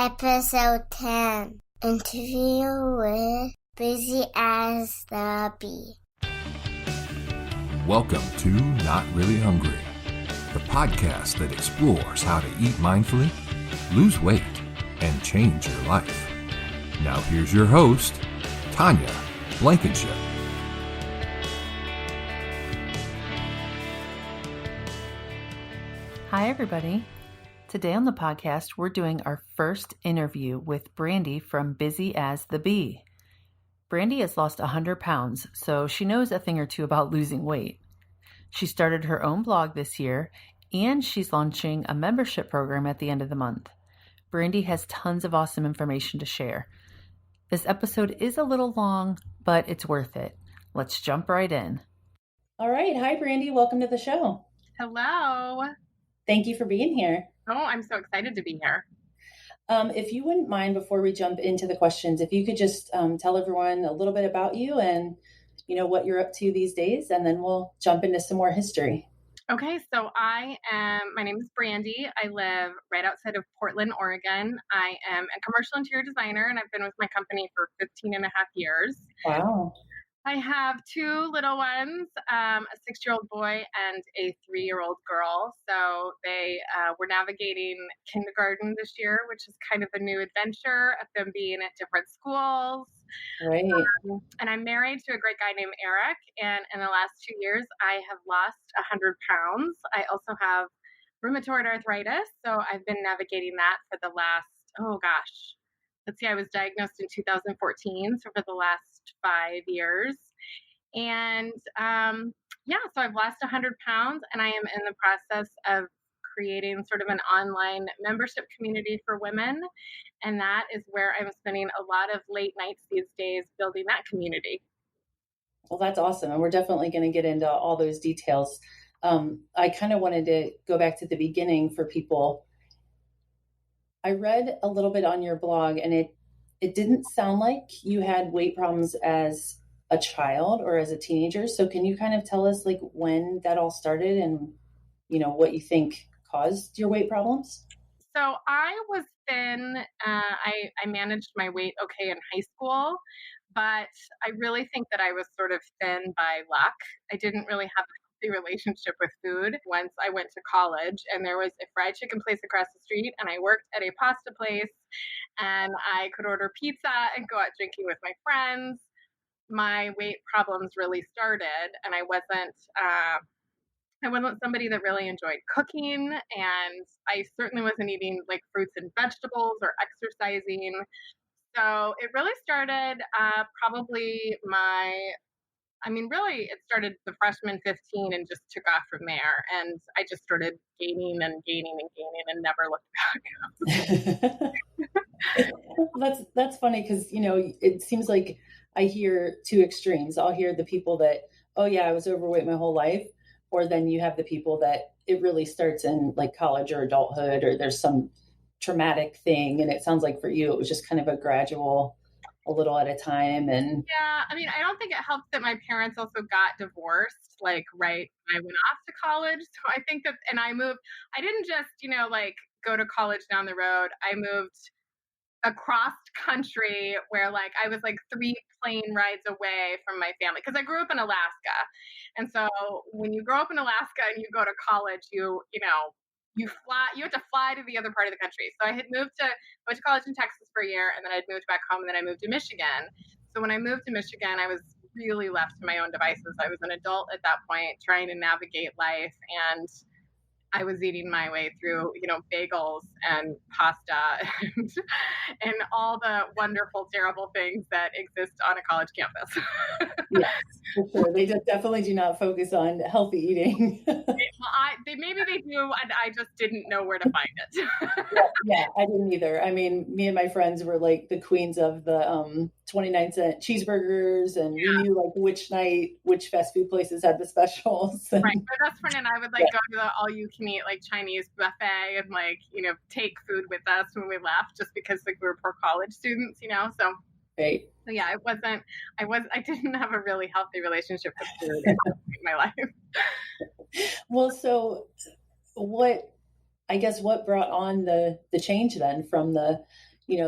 Episode 10. Interview with Busy as the Bee. Welcome to Not Really Hungry, the podcast that explores how to eat mindfully, lose weight, and change your life. Now here's your host, Tanya Blankenship. Hi, everybody. Today on the podcast, we're doing our first interview with Brandy from Busy as the Bee. Brandy has lost 100 pounds, so she knows a thing or two about losing weight. She started her own blog this year, and she's launching a membership program at the end of the month. Brandy has tons of awesome information to share. This episode is a little long, but it's worth it. Let's jump right in. All right. Hi, Brandy. Welcome to the show. Hello. Thank you for being here. Oh, I'm so excited to be here. If you wouldn't mind, before we jump into the questions, if you could just tell everyone a little bit about you and, what you're up to these days, and then we'll jump into some more history. Okay, so my name is Brandy. I live right outside of Portland, Oregon. I am a commercial interior designer, and I've been with my company for 15 and a half years. Wow. I have two little ones, a 6-year-old boy and a 3-year-old girl. So they were navigating kindergarten this year, which is kind of a new adventure of them being at different schools. Right. And I'm married to a great guy named Eric. And in the last 2 years, I have lost 100 pounds. I also have rheumatoid arthritis. So I've been navigating that for the last, I was diagnosed in 2014. So for the last 5 years. And so I've lost 100 pounds, and I am in the process of creating sort of an online membership community for women. And that is where I'm spending a lot of late nights these days building that community. Well, that's awesome. And we're definitely going to get into all those details. I kind of wanted to go back to the beginning for people. I read a little bit on your blog, and it didn't sound like you had weight problems as a child or as a teenager. So can you kind of tell us like when that all started and, what you think caused your weight problems? So I was thin. I managed my weight okay in high school, but I really think that I was sort of thin by luck. I didn't really have a healthy relationship with food once I went to college, and there was a fried chicken place across the street, and I worked at a pasta place, and I could order pizza and go out drinking with my friends. My weight problems really started, and I wasn't somebody that really enjoyed cooking, and I certainly wasn't eating like fruits and vegetables or exercising. So it really started it started the freshman 15 and just took off from there. And I just started gaining and gaining and gaining and never looked back. That's funny because, it seems like I hear two extremes. I'll hear the people that, oh yeah, I was overweight my whole life. Or then you have the people that it really starts in like college or adulthood, or there's some traumatic thing. And it sounds like for you, it was just kind of a gradual, a little at a time. And yeah, I don't think it helped that my parents also got divorced, like right when I went off to college. So I think that, and I moved, I didn't just, go to college down the road. I moved across country where I was 3 plane rides away from my family because I grew up in Alaska. And so when you grow up in Alaska and you go to college, you have to fly to the other part of the country. So I had went to college in Texas for a year, and then I'd moved back home, and then I moved to Michigan. So when I moved to Michigan, I was really left to my own devices. I was an adult at that point trying to navigate life, and I was eating my way through, bagels and pasta and all the wonderful, terrible things that exist on a college campus. Yes, for sure. They definitely do not focus on healthy eating. Maybe they do, and I just didn't know where to find it. Yeah, I didn't either. Me and my friends were like the queens of the 29-cent cheeseburgers, and we knew which fast food places had the specials. Right. My best friend and I would go to the all-you-can-eat Chinese buffet and take food with us when we left, just because we were poor college students, So right. So yeah, I didn't have a really healthy relationship with food in my life. Well, so what brought on the change then from the,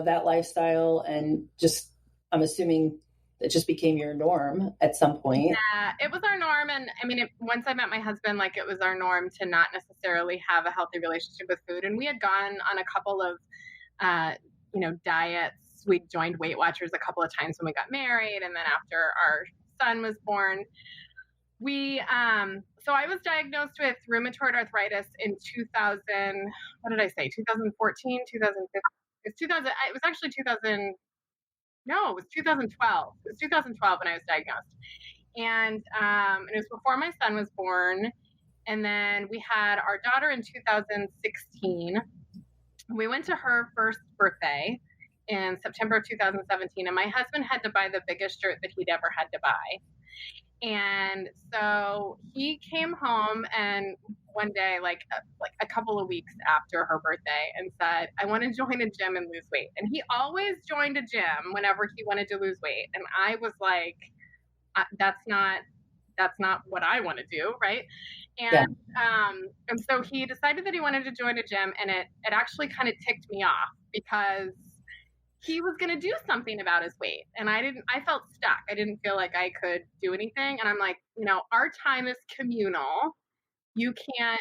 that lifestyle, and just, I'm assuming it just became your norm at some point. Yeah, it was our norm. And I mean, once I met my husband, like, it was our norm to not necessarily have a healthy relationship with food. And we had gone on a couple of, diets. We joined Weight Watchers a couple of times when we got married. And then after our son was born, so I was diagnosed with rheumatoid arthritis in 2000, what did I say? 2014, 2015. It was actually 2000. No, it was 2012. It was 2012 when I was diagnosed. And it was before my son was born. And then we had our daughter in 2016. We went to her first birthday in September of 2017. And my husband had to buy the biggest shirt that he'd ever had to buy. And so he came home and one day, like a couple of weeks after her birthday, and said, I want to join a gym and lose weight. And he always joined a gym whenever he wanted to lose weight. And I was like, that's not what I want to do. Right. And, and so he decided that he wanted to join a gym, and it actually kind of ticked me off because he was going to do something about his weight. And I felt stuck. I didn't feel like I could do anything. And I'm like, our time is communal. You can't,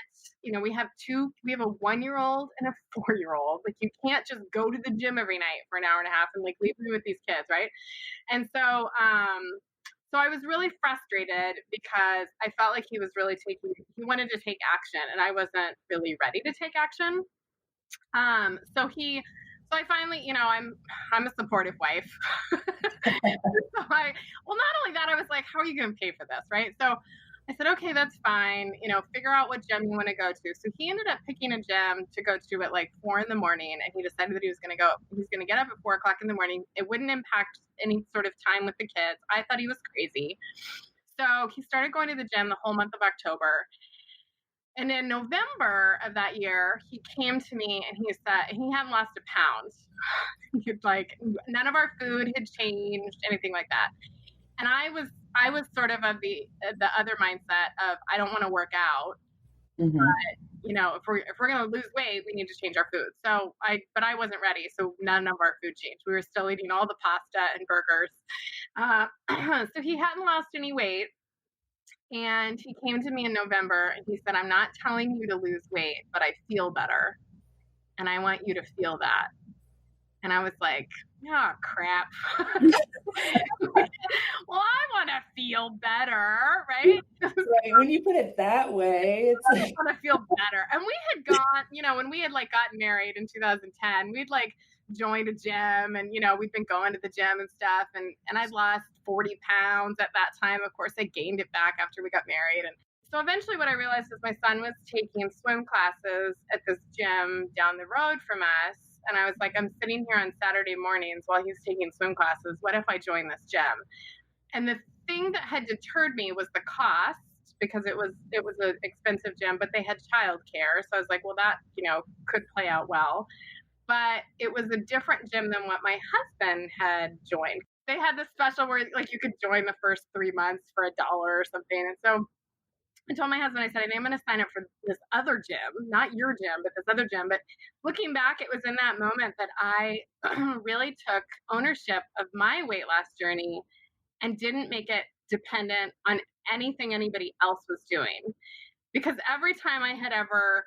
we have a 1-year-old and a 4-year-old. Like, you can't just go to the gym every night for an hour and a half and like leave me with these kids. Right. And so, so I was really frustrated because I felt like he wanted to take action, and I wasn't really ready to take action. So I finally, I'm a supportive wife. Not only that, I was like, how are you going to pay for this? Right. So I said, okay, that's fine. Figure out what gym you want to go to. So he ended up picking a gym to go to at like 4 a.m. and he decided that he was going to get up at 4 o'clock in the morning. It wouldn't impact any sort of time with the kids. I thought he was crazy. So he started going to the gym the whole month of October. And in November of that year, he came to me and he said he hadn't lost a pound. Like, none of our food had changed, anything like that. And I was sort of the other mindset of, I don't want to work out. Mm-hmm. But, if we're going to lose weight, we need to change our food. But I wasn't ready. So none of our food changed. We were still eating all the pasta and burgers. So he hadn't lost any weight. And he came to me in November and he said, I'm not telling you to lose weight, but I feel better. And I want you to feel that. And I was like, oh, crap. Well, I want to feel better, right? Right. When you put it that way, I want to feel better. And we had gone, when we had like gotten married in 2010, we'd like joined a gym and, we'd been going to the gym and stuff. And I'd lost 40 pounds at that time. Of course, I gained it back after we got married. And so eventually what I realized is my son was taking swim classes at this gym down the road from us. And I was like, I'm sitting here on Saturday mornings while he's taking swim classes. What if I join this gym? And the thing that had deterred me was the cost, because it was an expensive gym, but they had childcare. So I was like, well, that, could play out well. But it was a different gym than what my husband had joined. They had this special where like you could join the first 3 months for $1 or something. And so I told my husband, I said, I'm going to sign up for this other gym, not your gym, but this other gym. But looking back, it was in that moment that I really took ownership of my weight loss journey and didn't make it dependent on anything anybody else was doing. Because every time I had ever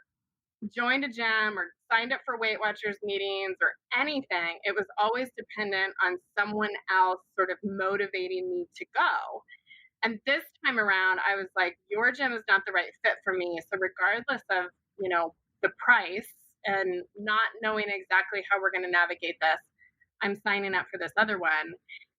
joined a gym or signed up for Weight Watchers meetings or anything, it was always dependent on someone else sort of motivating me to go. And this time around, I was like, your gym is not the right fit for me. So regardless of, the price and not knowing exactly how we're going to navigate this, I'm signing up for this other one.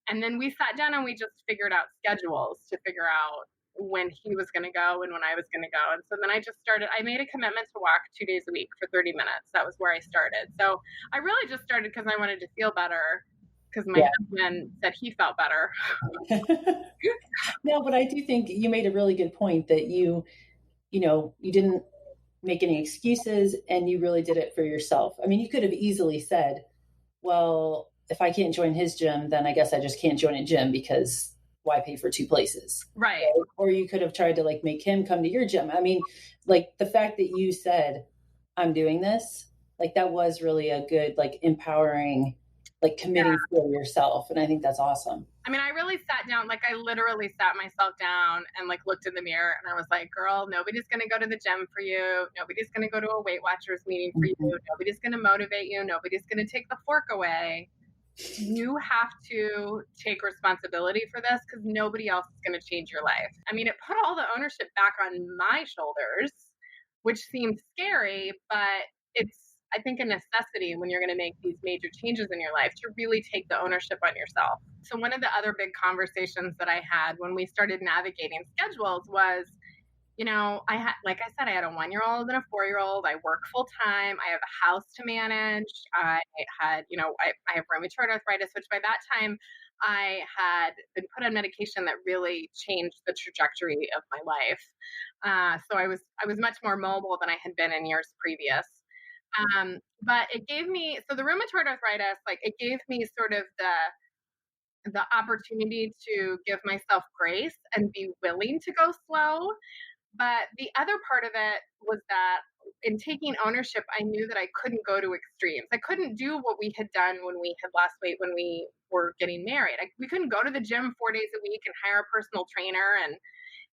And then we sat down and we just figured out schedules to figure out when he was going to go and when I was going to go. And so then I made a commitment to walk 2 days a week for 30 minutes. That was where I started. So I really just started because I wanted to feel better, because my husband said he felt better. No, but I do think you made a really good point that you didn't make any excuses and you really did it for yourself. I mean, you could have easily said, well, if I can't join his gym, then I guess I just can't join a gym, because why pay for 2 places? Right. Or you could have tried to like make him come to your gym. I mean, like the fact that you said, I'm doing this, like that was really a good, like empowering like committing for yourself. And I think that's awesome. I mean, I really sat down, like I literally sat myself down and like looked in the mirror and I was like, girl, nobody's going to go to the gym for you. Nobody's going to go to a Weight Watchers meeting for you. Nobody's going to motivate you. Nobody's going to take the fork away. You have to take responsibility for this because nobody else is going to change your life. I mean, it put all the ownership back on my shoulders, which seemed scary, but it's, I think, a necessity when you're going to make these major changes in your life to really take the ownership on yourself. So one of the other big conversations that I had when we started navigating schedules was, you know, I had, like I said, I had a 1-year-old and a 4-year-old. I work full time. I have a house to manage. I had, you know, I have rheumatoid arthritis, which by that time I had been put on medication that really changed the trajectory of my life. So I was much more mobile than I had been in years previous. But it gave me, so the rheumatoid arthritis, like it gave me sort of the opportunity to give myself grace and be willing to go slow. But the other part of it was that in taking ownership, I knew that I couldn't go to extremes. I couldn't do what we had done when we had lost weight when we were getting married. We couldn't go to the gym 4 days a week and hire a personal trainer and,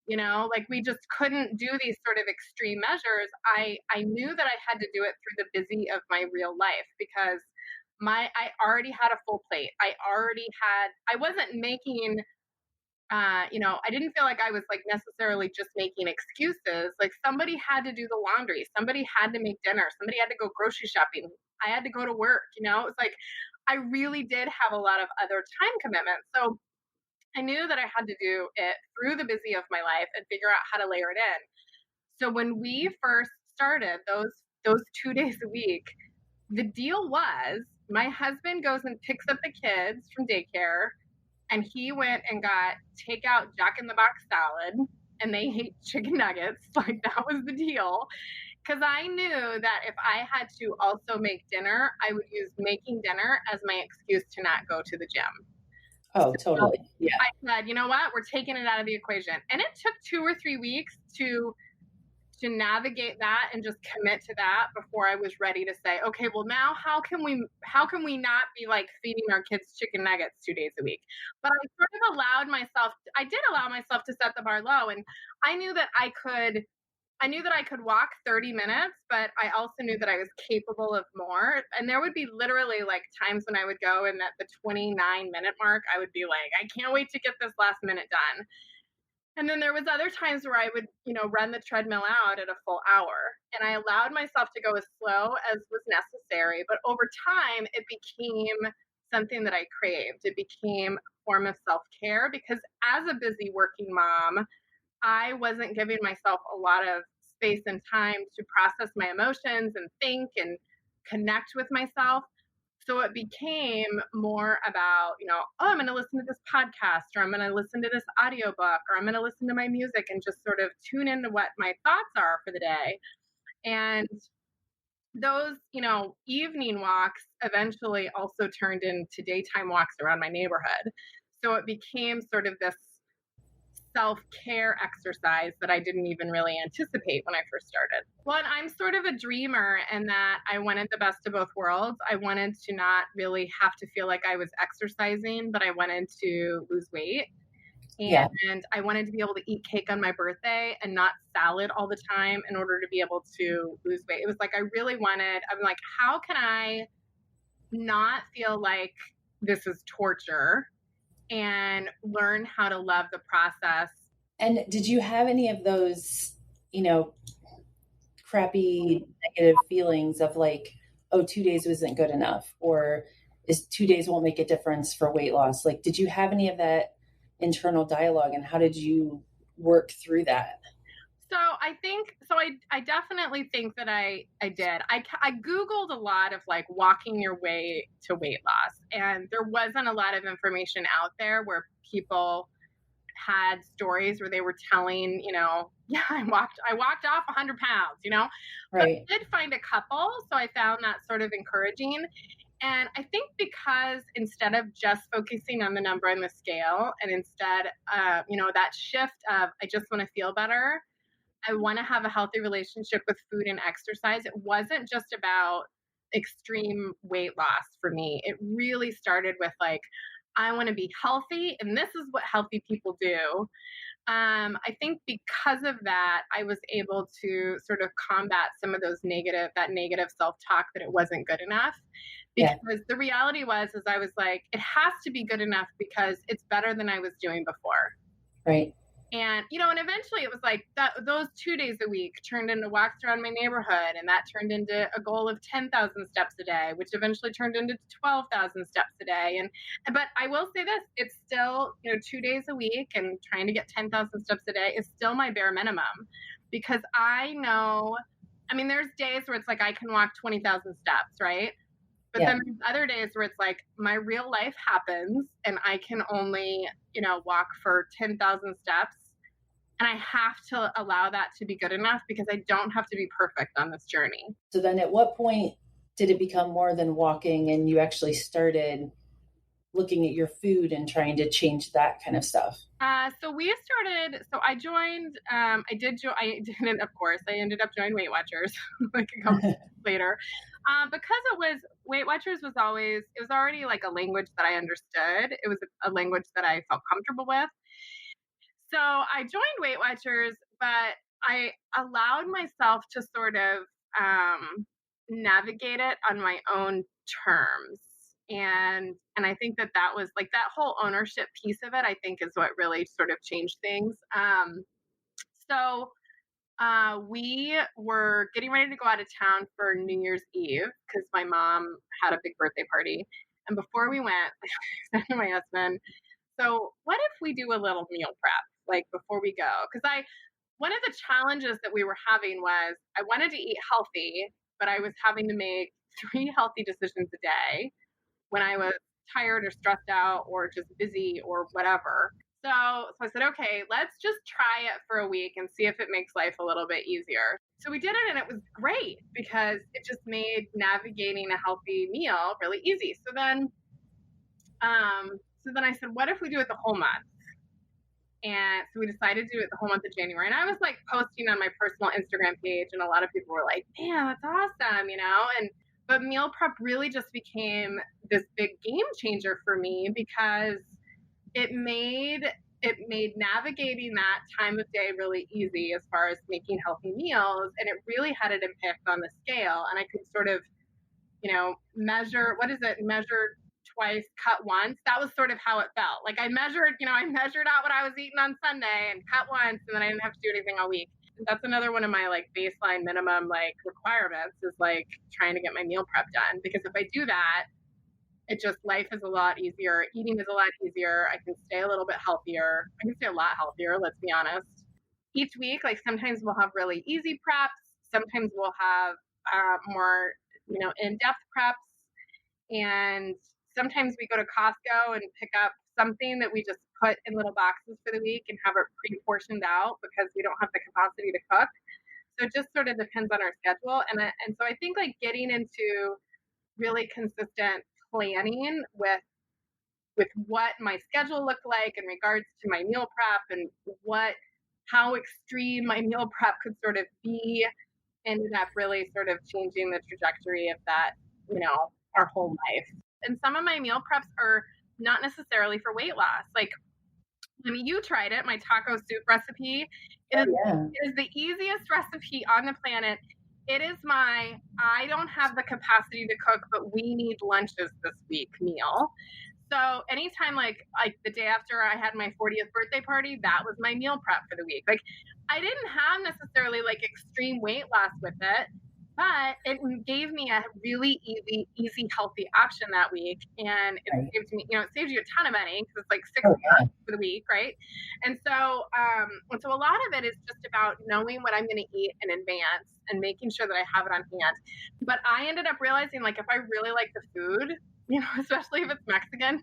you know, like we just couldn't do these sort of extreme measures. I knew that I had to do it through the busy of my real life because I already had a full plate. I wasn't making, you know, I didn't feel like I was like necessarily just making excuses. Like somebody had to do the laundry. Somebody had to make dinner. Somebody had to go grocery shopping. I had to go to work, you know, it's like, I really did have a lot of other time commitments. So I knew that I had to do it through the busy of my life and figure out how to layer it in. So when we first started those 2 days a week, the deal was my husband goes and picks up the kids from daycare and he went and got takeout Jack in the Box salad and they ate chicken nuggets. Like that was the deal. Because I knew that if I had to also make dinner, I would use making dinner as my excuse to not go to the gym. Oh, totally. Yeah. I said, you know what? We're taking it out of the equation. And it took 2 or 3 weeks to navigate that and just commit to that before I was ready to say, okay, well now how can we not be like feeding our kids chicken nuggets 2 days a week? But I did allow myself to set the bar low. And I knew that I could walk 30 minutes, but I also knew that I was capable of more. And there would be literally like times when I would go and at the 29-minute mark, I would be like, I can't wait to get this last minute done. And then there was other times where I would, you know, run the treadmill out at a full hour. And I allowed myself to go as slow as was necessary. But over time, it became something that I craved. It became a form of self-care because as a busy working mom, I wasn't giving myself a lot of space and time to process my emotions and think and connect with myself. So it became more about, you know, oh, I'm going to listen to this podcast or I'm going to listen to this audiobook or I'm going to listen to my music and just sort of tune into what my thoughts are for the day. And those, you know, evening walks eventually also turned into daytime walks around my neighborhood. So it became sort of this self-care exercise that I didn't even really anticipate when I first started. Well, and I'm sort of a dreamer in that I wanted the best of both worlds. I wanted to not really have to feel like I was exercising, but I wanted to lose weight. And I wanted to be able to eat cake on my birthday and not salad all the time in order to be able to lose weight. It was like, I'm like, how can I not feel like this is torture and learn how to love the process? And did you have any of those, you know, crappy negative feelings of like, oh, 2 days wasn't good enough, or is 2 days won't make a difference for weight loss? Like, did you have any of that internal dialogue and how did you work through that? So I definitely think that I did. I Googled a lot of like walking your way to weight loss, and there wasn't a lot of information out there where people had stories where they were telling, you know, yeah, I walked off 100 pounds, you know, right. But I did find a couple. So I found that sort of encouraging. And I think because instead of just focusing on the number on the scale and instead, you know, that shift of, I just want to feel better. I want to have a healthy relationship with food and exercise. It wasn't just about extreme weight loss for me. It really started with like, I want to be healthy, and this is what healthy people do. I think because of that, I was able to sort of combat some of that negative self-talk that it wasn't good enough. Because the reality was, is I was like, it has to be good enough because it's better than I was doing before. Right. And, and eventually it was like those 2 days a week turned into walks around my neighborhood. And that turned into a goal of 10,000 steps a day, which eventually turned into 12,000 steps a day. But I will say this, it's still, 2 days a week, and trying to get 10,000 steps a day is still my bare minimum, because I know, there's days where it's like, I can walk 20,000 steps, right? But then there's other days where it's like my real life happens and I can only, walk for 10,000 steps. And I have to allow that to be good enough, because I don't have to be perfect on this journey. So then at what point did it become more than walking and you actually started looking at your food and trying to change that kind of stuff? So I joined, I didn't, of course, I ended up joining Weight Watchers like a couple months later. Because Weight Watchers was already like a language that I understood. It was a language that I felt comfortable with. So I joined Weight Watchers, but I allowed myself to sort of navigate it on my own terms. And I think that was like that whole ownership piece of it, I think, is what really sort of changed things. We were getting ready to go out of town for New Year's Eve because my mom had a big birthday party. And before we went, I said to my husband, so what if we do a little meal prep, like before we go? Because one of the challenges that we were having was I wanted to eat healthy, but I was having to make 3 healthy decisions a day when I was tired or stressed out or just busy or whatever. So I said, okay, let's just try it for a week and see if it makes life a little bit easier. So we did it, and it was great because it just made navigating a healthy meal really easy. So then I said, what if we do it the whole month? And so we decided to do it the whole month of January. And I was like posting on my personal Instagram page, and a lot of people were like, man, that's awesome, But meal prep really just became this big game changer for me, because it made navigating that time of day really easy as far as making healthy meals. And it really had an impact on the scale. And I could sort of, measure twice, cut once. That was sort of how it felt. Like I measured out what I was eating on Sunday and cut once, and then I didn't have to do anything all week. That's another one of my like baseline minimum like requirements, is like trying to get my meal prep done, because if I do that, life is a lot easier. Eating is a lot easier. I can stay a little bit healthier. I can stay a lot healthier, let's be honest. Each week, like sometimes we'll have really easy preps. Sometimes we'll have more, in-depth preps. And sometimes we go to Costco and pick up something that we just put in little boxes for the week and have it pre-portioned out because we don't have the capacity to cook. So it just sort of depends on our schedule. And so I think like getting into really consistent planning with what my schedule looked like in regards to my meal prep and how extreme my meal prep could sort of be, ended up really sort of changing the trajectory of that, our whole life. And some of my meal preps are not necessarily for weight loss. Like, you tried it, my taco soup recipe. It is the easiest recipe on the planet. It is I don't have the capacity to cook, but we need lunches this week meal. So anytime like the day after I had my 40th birthday party, that was my meal prep for the week. Like I didn't have necessarily like extreme weight loss with it, but it gave me a really easy, healthy option that week. And it saves me, it saves you a ton of money because it's like $6 for the week, right? And so a lot of it is just about knowing what I'm going to eat in advance and making sure that I have it on hand. But I ended up realizing, like, if I really like the food, especially if it's Mexican,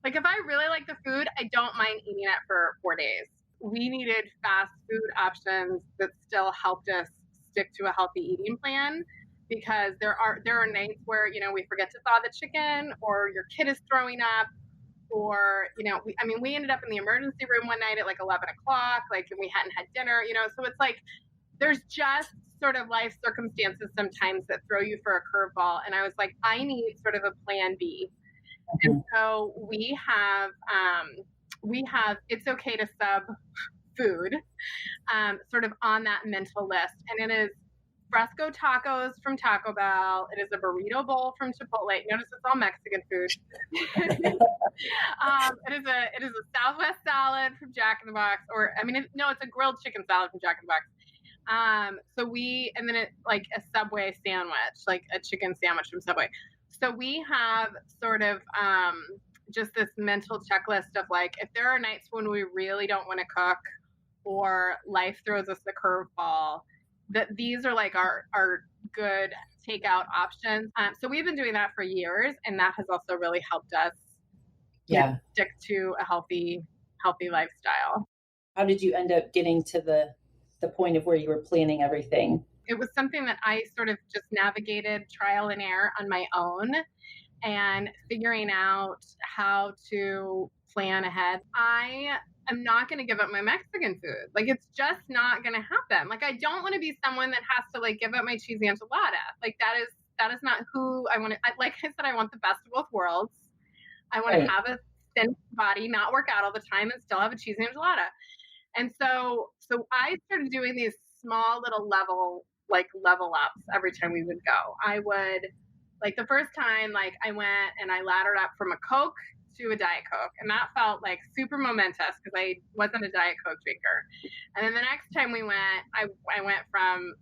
like if I really like the food, I don't mind eating it for 4 days. We needed fast food options that still helped us stick to a healthy eating plan, because there are nights where, we forget to thaw the chicken, or your kid is throwing up, or, we ended up in the emergency room one night at like 11 o'clock, like, and we hadn't had dinner, so it's like, there's just sort of life circumstances sometimes that throw you for a curveball. And I was like, I need sort of a plan B. And so we have It's Okay to Sub food sort of on that mental list. And it is fresco tacos from Taco Bell. It is a burrito bowl from Chipotle. Notice it's all Mexican food. It is a Southwest salad from Jack in the Box, it's a grilled chicken salad from Jack in the Box. And then like a Subway sandwich, like a chicken sandwich from Subway. So we have sort of just this mental checklist of like, if there are nights when we really don't want to cook or life throws us a curveball, that these are like our good takeout options. So we've been doing that for years, and that has also really helped us stick to a healthy lifestyle. How did you end up getting to the point of where you were planning everything? It was something that I sort of just navigated trial and error on my own and figuring out how to plan ahead. I'm not going to give up my Mexican food. Like, it's just not going to happen. Like, I don't want to be someone that has to like give up my cheesy enchilada. Like, that is not who I want to, like I said, I want the best of both worlds. I want to have a thin body, not work out all the time, and still have a cheesy enchilada. And so I started doing these small little level ups every time we would go. I would, like, the first time, like, I went and I laddered up from a Coke to a Diet Coke. And that felt like super momentous because I wasn't a Diet Coke drinker. And then the next time we went, I went from,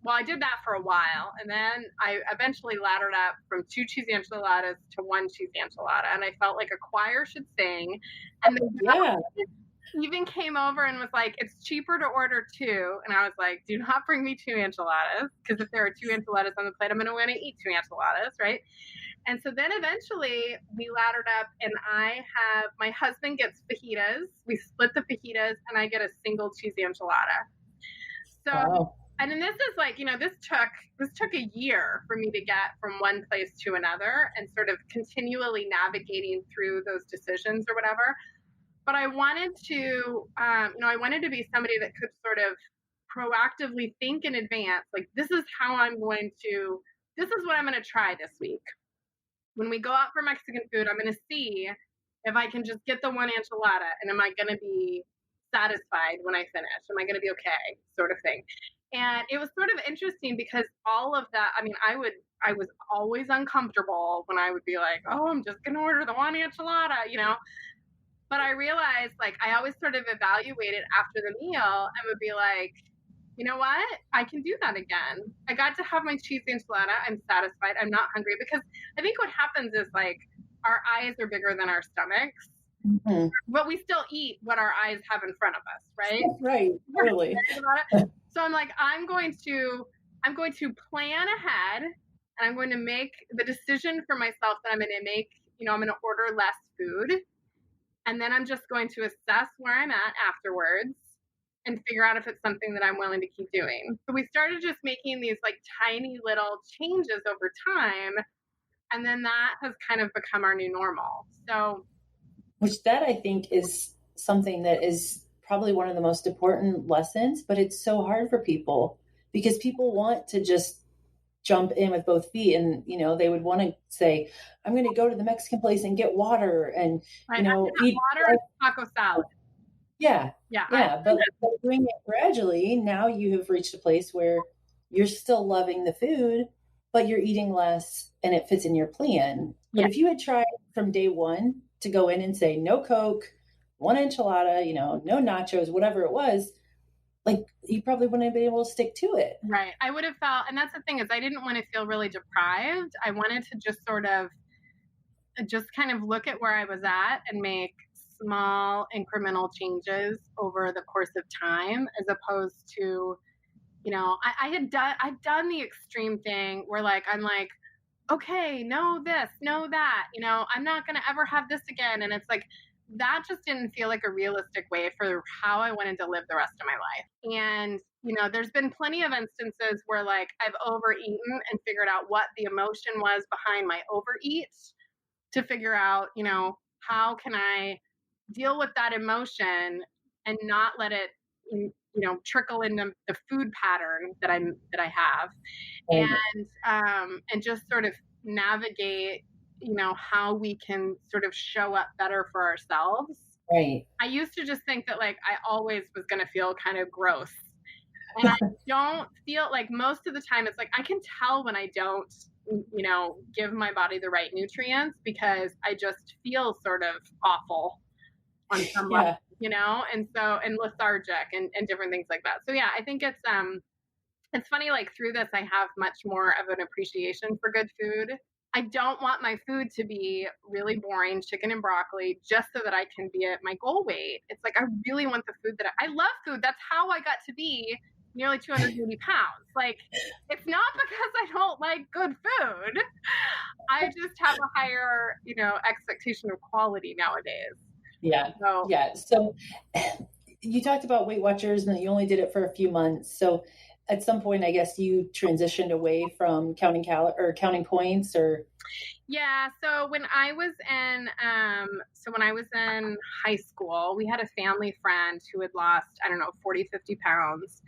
I did that for a while. And then I eventually laddered up from 2 cheesy enchiladas to 1 cheesy enchilada. And I felt like a choir should sing. And then even came over and was like, it's cheaper to order 2. And I was like, do not bring me 2 enchiladas. Because if there are 2 enchiladas on the plate, I'm going to want to eat 2 enchiladas, right? And so then eventually we laddered up, and my husband gets fajitas. We split the fajitas, and I get a single cheesy enchilada. So, And then this is like, this took a year for me to get from one place to another and sort of continually navigating through those decisions or whatever. But I wanted to, be somebody that could sort of proactively think in advance, like, this is what I'm going to try this week. When we go out for Mexican food, I'm going to see if I can just get the 1 enchilada, and am I going to be satisfied when I finish? Am I going to be okay? Sort of thing. And it was sort of interesting because all of that, I was always uncomfortable when I would be like, oh, I'm just going to order the 1 enchilada, But I realized, like, I always sort of evaluated after the meal and would be like, you know what? I can do that again. I got to have my cheesy enchilada. I'm satisfied. I'm not hungry. Because I think what happens is, like, our eyes are bigger than our stomachs. Mm-hmm. But we still eat what our eyes have in front of us, right? Right, totally. So I'm like, I'm going to plan ahead, and I'm going to make the decision for myself that I'm going to make, I'm going to order less food. And then I'm just going to assess where I'm at afterwards and figure out if it's something that I'm willing to keep doing. So we started just making these like tiny little changes over time. And then that has kind of become our new normal. So, which that I think is something that is probably one of the most important lessons, but it's so hard for people because people want to just jump in with both feet, and they would want to say, I'm going to go to the Mexican place and get water and eat water and taco salad. Yeah. But doing it gradually, now you have reached a place where you're still loving the food, but you're eating less, and it fits in your plan. But if you had tried from day one to go in and say no Coke, 1 enchilada, no nachos, whatever it was, like, you probably wouldn't have been able to stick to it. Right. I would have felt, and that's the thing, is I didn't want to feel really deprived. I wanted to just sort of kind of look at where I was at and make small incremental changes over the course of time, as opposed to, I've done the extreme thing where, like, I'm like, okay, no this, no that, I'm not going to ever have this again. And it's like, that just didn't feel like a realistic way for how I wanted to live the rest of my life. And, there's been plenty of instances where, like, I've overeaten and figured out what the emotion was behind my overeat to figure out, how can I deal with that emotion and not let it trickle into the food pattern that I have, and just sort of navigate, how we can sort of show up better for ourselves. Right. I used to just think that like I always was going to feel kind of gross. And I don't feel like most of the time it's like I can tell when I don't, give my body the right nutrients because I just feel sort of awful on some level, and lethargic and different things like that. So yeah, I think it's funny, like through this, I have much more of an appreciation for good food. I don't want my food to be really boring, chicken and broccoli, just so that I can be at my goal weight. It's like, I really want the food I love food. That's how I got to be nearly 280 pounds. Like, it's not because I don't like good food. I just have a higher, expectation of quality nowadays. Yeah. So you talked about Weight Watchers and that you only did it for a few months. So at some point, I guess you transitioned away from counting points, or. Yeah. So when I was in high school, we had a family friend who had lost, 40, 50 pounds.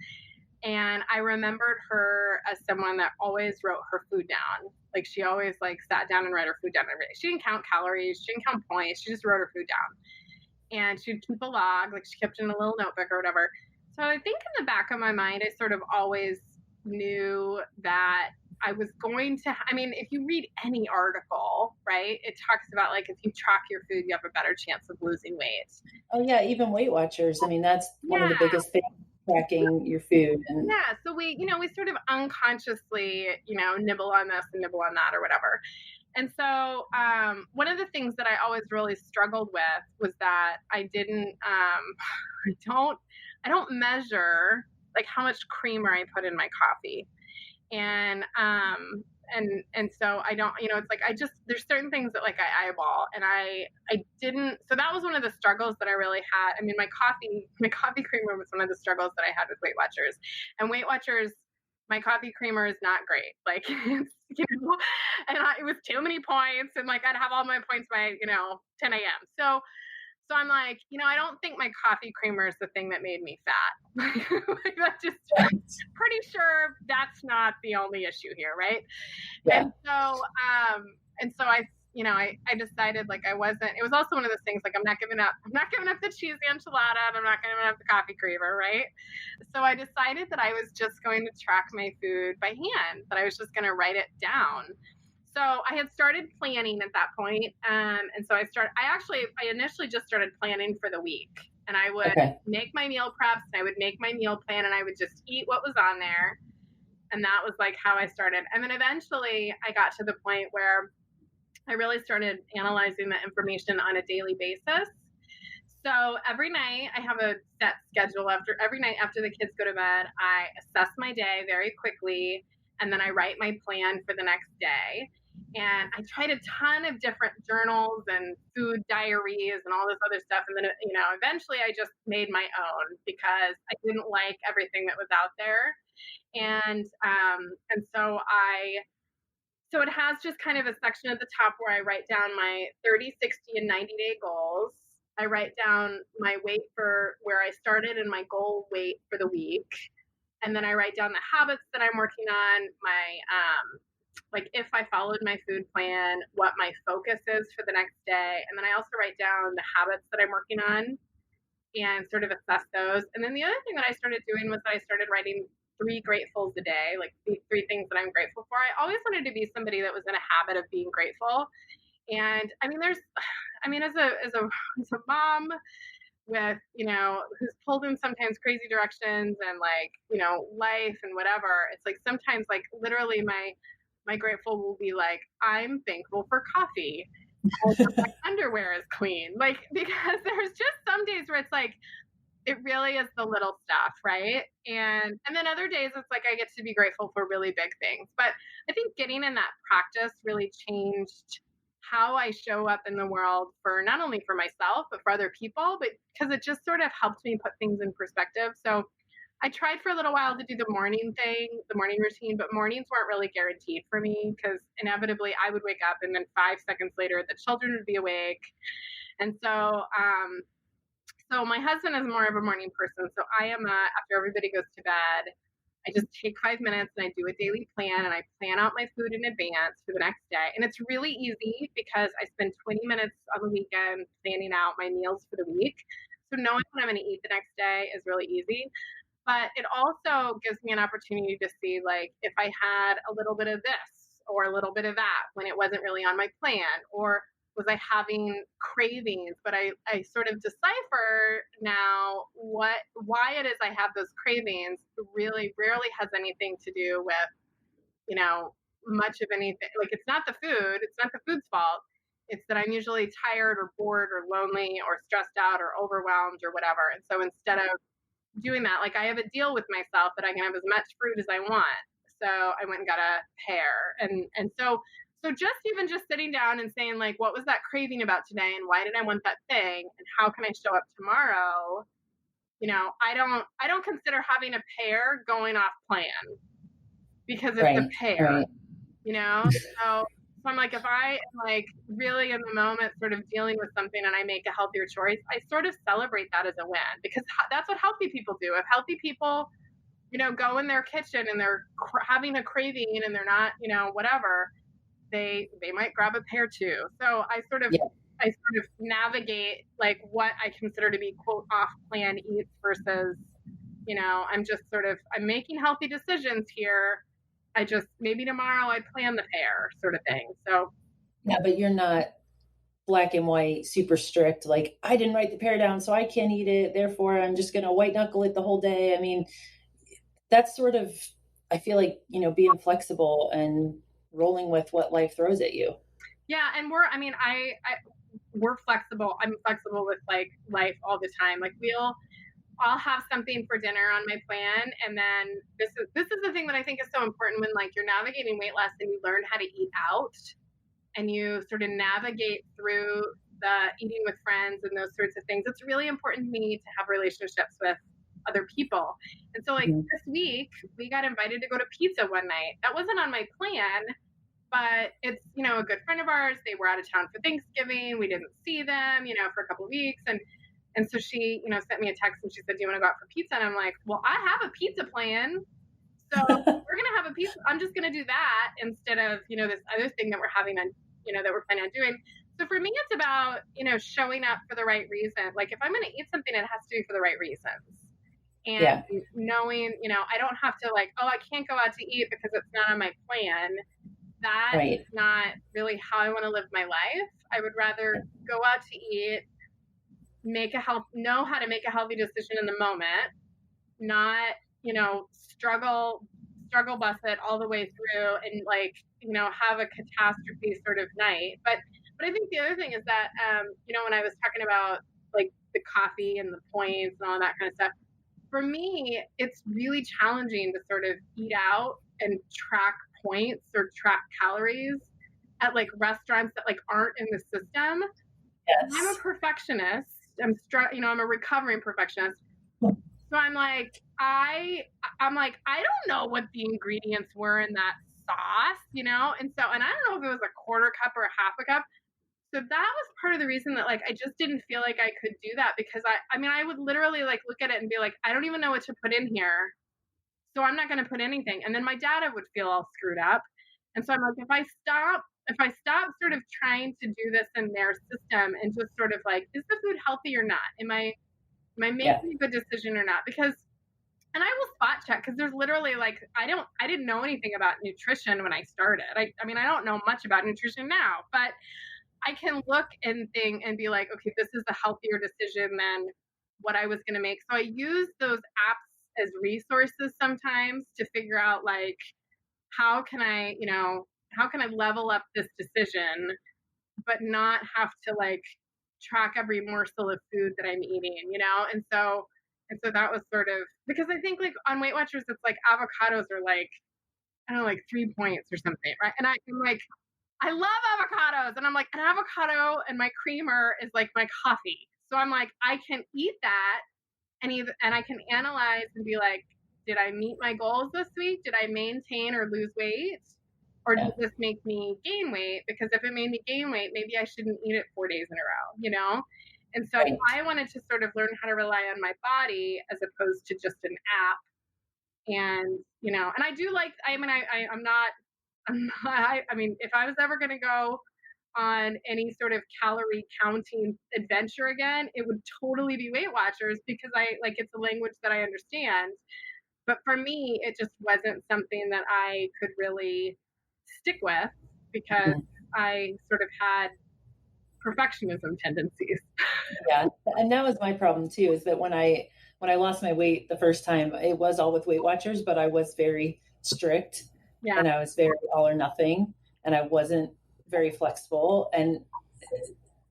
And I remembered her as someone that always wrote her food down. Like she always sat down and wrote her food down every day. She didn't count calories. She didn't count points. She just wrote her food down. And she'd keep a log, she kept in a little notebook or whatever. So I think in the back of my mind, I sort of always knew that I was going to, if you read any article, right, it talks about if you track your food, you have a better chance of losing weight. Oh yeah. Even Weight Watchers. That's one of the biggest things. Tracking your food. So we sort of unconsciously, nibble on this and nibble on that or whatever. And so one of the things that I always really struggled with was that I didn't, I don't measure how much creamer I put in my coffee. And so I don't, it's there's certain things that I eyeball, and I didn't, so that was one of the struggles that I really had. My coffee creamer was one of the struggles that I had with Weight Watchers. And Weight Watchers, my coffee creamer is not great. It's, it was too many points, and I'd have all my points by, 10 a.m. So I'm I don't think my coffee creamer is the thing that made me fat. Pretty sure that's not the only issue here, right? Yeah. And so I decided I wasn't. It was also one of those things I'm not giving up. I'm not giving up the cheesy enchilada, and I'm not giving up the coffee creamer, right? So I decided that I was just going to track my food by hand. That I was just going to write it down. So I had started planning at that point. And so I initially just started planning for the week, and I would make my meal preps, and I would make my meal plan, and I would just eat what was on there. And that was how I started. And then eventually I got to the point where I really started analyzing the information on a daily basis. So every night I have a set schedule. Every night after the kids go to bed, I assess my day very quickly, and then I write my plan for the next day. And I tried a ton of different journals and food diaries and all this other stuff. And then, eventually I just made my own because I didn't like everything that was out there. And so it has just kind of a section at the top where I write down my 30, 60, and 90-day goals. I write down my weight for where I started and my goal weight for the week. And then I write down the habits that I'm working on, my, if I followed my food plan, what my focus is for the next day. And then I also write down the habits that I'm working on and sort of assess those. And then the other thing that I started doing was that I started writing 3 gratefuls a day, the 3 things that I'm grateful for. I always wanted to be somebody that was in a habit of being grateful. And as a mom with, who's pulled in sometimes crazy directions and life and whatever, it's sometimes literally my grateful will be I'm thankful for coffee. My underwear is clean. Because there's just some days where it's it really is the little stuff, right? And then other days it's I get to be grateful for really big things. But I think getting in that practice really changed how I show up in the world, for not only for myself, but for other people, but because it just sort of helped me put things in perspective. So I tried for a little while to do the morning routine, but mornings weren't really guaranteed for me because inevitably I would wake up and then 5 seconds later the children would be awake. And so So my husband is more of a morning person. So I am after everybody goes to bed, I just take 5 minutes and I do a daily plan and I plan out my food in advance for the next day. And it's really easy because I spend 20 minutes on the weekend planning out my meals for the week. So knowing what I'm going to eat the next day is really easy. But it also gives me an opportunity to see, like, if I had a little bit of this or a little bit of that when it wasn't really on my plan, or was I having cravings? But I sort of decipher now why it is I have those cravings really rarely has anything to do with, much of anything. Like, it's not the food, it's not the food's fault. It's that I'm usually tired or bored or lonely or stressed out or overwhelmed or whatever. And so instead of doing that, like, I have a deal with myself that I can have as much fruit as I want. So I went and got a pear. And so just sitting down and saying, like, what was that craving about today and why did I want that thing and how can I show up tomorrow? I don't consider having a pear going off plan because it's a pear, So I'm like, if I am like really in the moment sort of dealing with something and I make a healthier choice, I sort of celebrate that as a win because that's what healthy people do. If healthy people, go in their kitchen and they're having a craving and they're not, whatever, they might grab a pear too. So I sort of navigate like what I consider to be quote off plan eats versus, I'm making healthy decisions here. I just, maybe tomorrow I plan the pear sort of thing. So. Yeah, but you're not black and white, super strict. Like, I didn't write the pear down, so I can't eat it. Therefore, I'm just going to white knuckle it the whole day. I mean, that's sort of, I feel like, being flexible and rolling with what life throws at you. Yeah. And we're flexible. I'm flexible with like life all the time. Like I'll have something for dinner on my plan. And then this is the thing that I think is so important when like you're navigating weight loss and you learn how to eat out and you sort of navigate through the eating with friends and those sorts of things. It's really important to me to have relationships with other people. And so like this week we got invited to go to pizza one night. That wasn't on my plan, but it's, a good friend of ours. They were out of town for Thanksgiving. We didn't see them, for a couple of weeks. And so she, sent me a text and she said, do you want to go out for pizza? And I'm like, well, I have a pizza plan. So we're going to have a pizza. I'm just going to do that instead of, this other thing that we're having on, that we're planning on doing. So for me, it's about, showing up for the right reason. Like if I'm going to eat something, it has to be for the right reasons. And knowing, I don't have to like, oh, I can't go out to eat because it's not on my plan. That is not really how I want to live my life. I would rather go out to eat, know how to make a healthy decision in the moment, not, struggle bus it all the way through and like, have a catastrophe sort of night. But I think the other thing is that, when I was talking about like the coffee and the points and all that kind of stuff, for me, it's really challenging to sort of eat out and track points or track calories at like restaurants that like aren't in the system. Yes. I'm a perfectionist. I'm a recovering perfectionist. So I'm like, I don't know what the ingredients were in that sauce, and I don't know if it was a quarter cup or a half a cup. So that was part of the reason that like I just didn't feel like I could do that because I would literally like look at it and be like, I don't even know what to put in here. So I'm not going to put anything. And then my data would feel all screwed up. And so I'm like, if I stop sort of trying to do this in their system and just sort of like, is the food healthy or not? Am I making a good decision or not? Because, and I will spot check because there's literally like, I didn't know anything about nutrition when I started. I don't know much about nutrition now, but I can look and think and be like, okay, this is a healthier decision than what I was going to make. So I use those apps as resources sometimes to figure out like, how can I level up this decision, but not have to like track every morsel of food that I'm eating, And so that was sort of, because I think like on Weight Watchers, it's like avocados are like, I don't know, like 3 points or something. Right. And I'm like, I love avocados. And I'm like, an avocado and my creamer is like my coffee. So I'm like, I can eat that and I can analyze and be like, did I meet my goals this week? Did I maintain or lose weight? Or did this make me gain weight? Because if it made me gain weight, maybe I shouldn't eat it 4 days in a row, And so Right. I wanted to sort of learn how to rely on my body as opposed to just an app. And, and I do like, I mean, if I was ever going to go on any sort of calorie counting adventure again, it would totally be Weight Watchers because it's a language that I understand. But for me, it just wasn't something that I could really stick with because I sort of had perfectionism tendencies. Yeah. And that was my problem too, is that when I lost my weight the first time, it was all with Weight Watchers, but I was very strict and I was very all or nothing, and I wasn't very flexible. And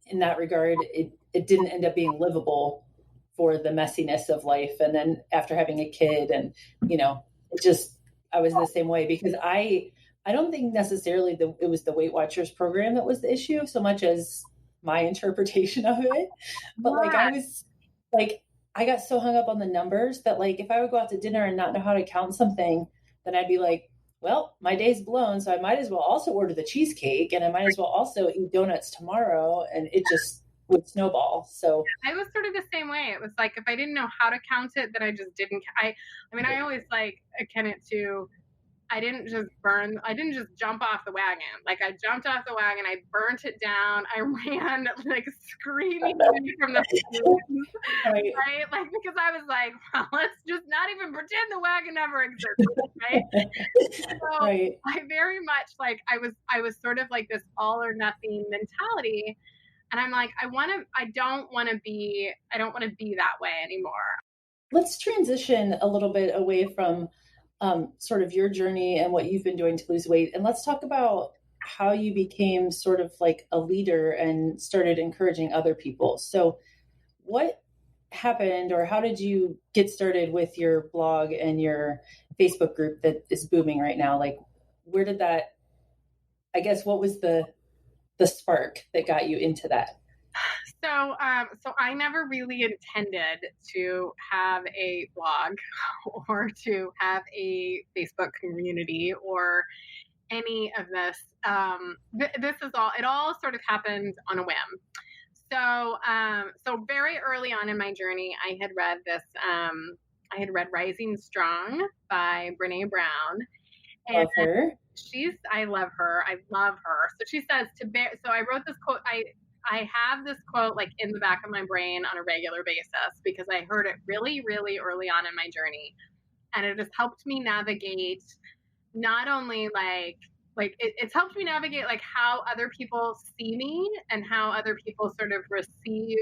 in that regard, it didn't end up being livable for the messiness of life. And then after having a kid and, I was the same way because I don't think necessarily it was the Weight Watchers program that was the issue so much as my interpretation of it. But I got so hung up on the numbers that if I would go out to dinner and not know how to count something, then I'd be like, well, my day's blown. So I might as well also order the cheesecake and I might as well also eat donuts tomorrow. And it just would snowball. So I was sort of the same way. It was like, if I didn't know how to count it, then I just didn't. I always akin it to, I didn't just jump off the wagon. I jumped off the wagon, I burnt it down, I ran screaming from the right? Because I was like, well, let's just not even pretend the wagon never existed, right? So right. I very much I was sort of this all or nothing mentality. And I'm like, I don't want to be that way anymore. Let's transition a little bit away from sort of your journey and what you've been doing to lose weight. And let's talk about how you became sort of a leader and started encouraging other people. So what happened, or how did you get started with your blog and your Facebook group that is booming right now? Where did that, I guess, what was the spark that got you into that? So I never really intended to have a blog or to have a Facebook community or any of this. It all sort of happened on a whim. So very early on in my journey, I had read Rising Strong by Brené Brown. Love her. I love her. So she says so I wrote this quote. I have this quote in the back of my brain on a regular basis because I heard it really, really early on in my journey. And it has helped me navigate not only it's helped me navigate how other people see me and how other people sort of receive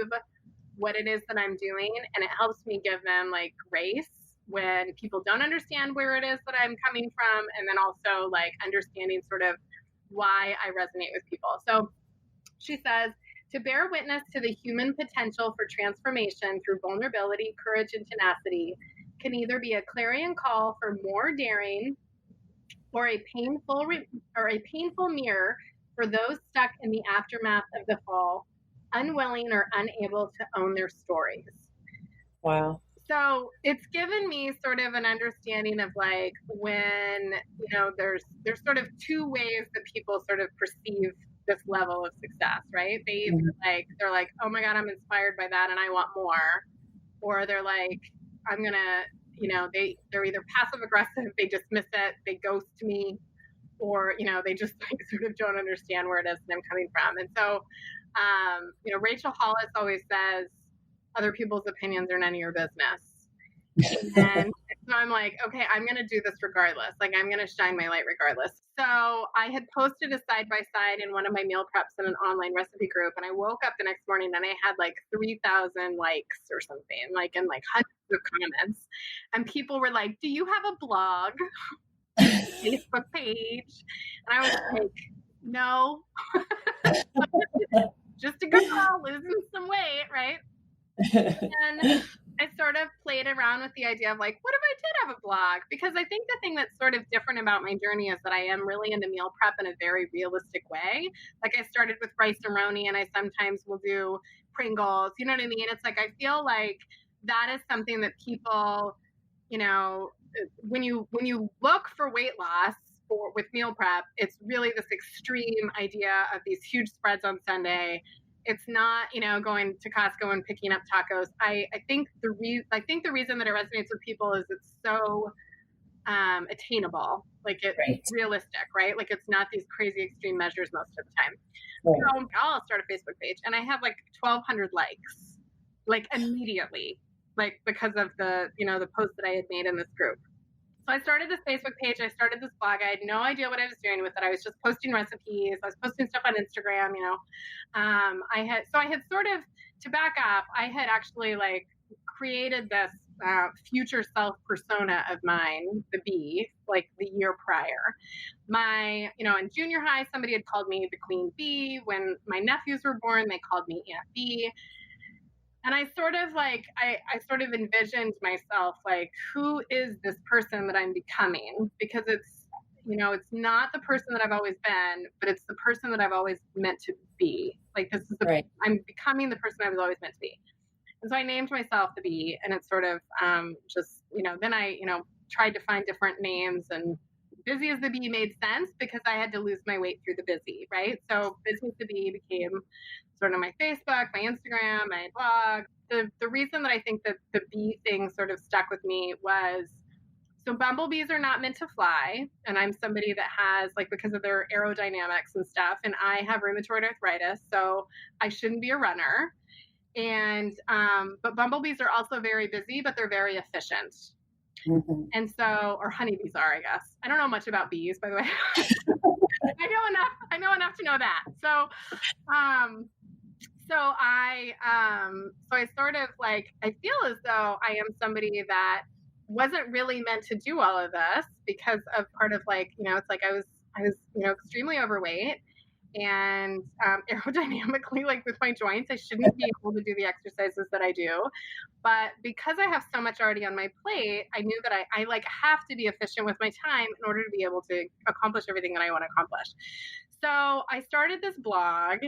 what it is that I'm doing. And it helps me give them grace when people don't understand where it is that I'm coming from. And then also understanding sort of why I resonate with people. So she says, to bear witness to the human potential for transformation through vulnerability, courage, and tenacity can either be a clarion call for more daring or a painful mirror for those stuck in the aftermath of the fall, unwilling or unable to own their stories. Wow. So it's given me sort of an understanding of when, there's sort of two ways that people sort of perceive this level of success, right? They either they're like, oh my God, I'm inspired by that and I want more. Or they're like, I'm gonna, they're either passive aggressive, they dismiss it, they ghost me, or, they just sort of don't understand where it is that I'm coming from. And so, Rachel Hollis always says, other people's opinions are none of your business. And so I'm like, okay, I'm going to do this regardless. I'm going to shine my light regardless. So I had posted a side-by-side in one of my meal preps in an online recipe group. And I woke up the next morning and I had 3,000 likes or something, and hundreds of comments. And people were like, do you have a blog? Facebook page? And I was like, no. Just a girl losing some weight, right? And I sort of played around with the idea of what if I did have a blog? Because I think the thing that's sort of different about my journey is that I am really into meal prep in a very realistic way. I started with rice-a-roni and I sometimes will do Pringles, you know what I mean? It's I feel like that is something that people, when you look for weight loss with meal prep, it's really this extreme idea of these huge spreads on Sunday It's not, going to Costco and picking up tacos. I think the reason that it resonates with people is it's so attainable. Like it's Right. realistic, right? Like it's not these crazy extreme measures most of the time. Right. So I'll start a Facebook page and I have like 1,200 likes, like immediately, like because of the, the post that I had made in this group. So I started this Facebook page. I started this blog. I had no idea what I was doing with it. I was just posting recipes. I was posting stuff on Instagram, I had sort of, to back up, I had actually like created this future self persona of mine, the bee, like the year prior. In junior high, somebody had called me the queen bee. When my nephews were born, they called me Aunt Bee. And I sort of envisioned myself like, who is this person that I'm becoming? Because it's not the person that I've always been, but it's the person that I've always meant to be. Like this is Right. I'm becoming the person I was always meant to be. And so I named myself the bee, and it's sort of then I, tried to find different names, and Busy as the Bee made sense because I had to lose my weight through the busy, right? So Busy as the Bee became sort of my Facebook, my Instagram, my blog. The reason that I think that the bee thing sort of stuck with me was, so bumblebees are not meant to fly. And I'm somebody that has, like, because of their aerodynamics and stuff, and I have rheumatoid arthritis, so I shouldn't be a runner. And, but bumblebees are also very busy, but they're very efficient. Mm-hmm. And so, or honeybees are, I guess. I don't know much about bees, by the way. I know enough to know that. So I sort of like, I feel as though I am somebody that wasn't really meant to do all of this because of part of like, it's like I was, extremely overweight. And aerodynamically, like with my joints, I shouldn't be able to do the exercises that I do. But because I have so much already on my plate, I knew that I like have to be efficient with my time in order to be able to accomplish everything that I want to accomplish. So I started this blog,